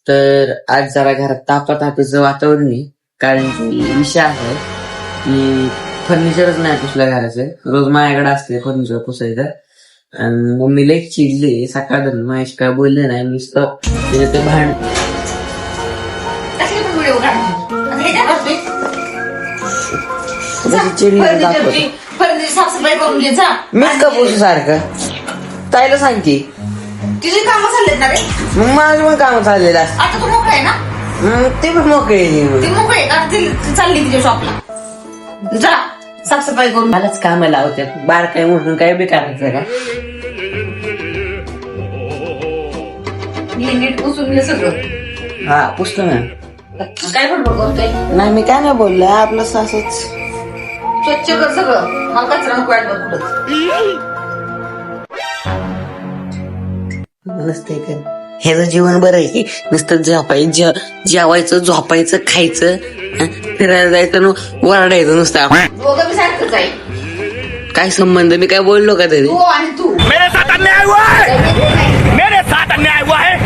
तर आज जरा घरात तापातापीचं वातावरण आहे. कारण की विषय आहे की फर्निचरच नाही पुसलं घराचं. रोज माझ्याकडे असते फर्निचर पुसायचं. आणि मम्मी लई चिडली सकाळ महेश काय बोलले नाही नुसतं ते भांड साफसफाई करून घे जा. मीच का पुसू सारखं ताईला सांगते. तुझी कामं चाललेत ना रे. मग माझं पण काम चाललेलं असतं. आता तू मोकळा आहे ना. ते पण मोकळे ती मोकळी आहे का ती चालली तिच्या शॉपला. जा साफसफाई करून. मलाच काम लावते बार काय म्हणून काय बी करायचं का. नीट पुसून घे सगळं. हा पुसतो ना. काय बडबड करतोय. नाही मी काय नाही बोललो आपलं असंच स्वच्छ कर सगळं. मला कचरा नको वाटत कुठंच. नसते का ह्याचं जीवन बरं आहे. नुसतं जेवायचं झोपायचं खायचं फिरायला जायचं वरडायचं नुसतं. दोघं बी सारखंच आहे. काय संबंध मी काय बोललो का तरी. तू आणि तू मेरे साथ अन्याय हुआ है. मेरे साथ अन्याय हुआ है.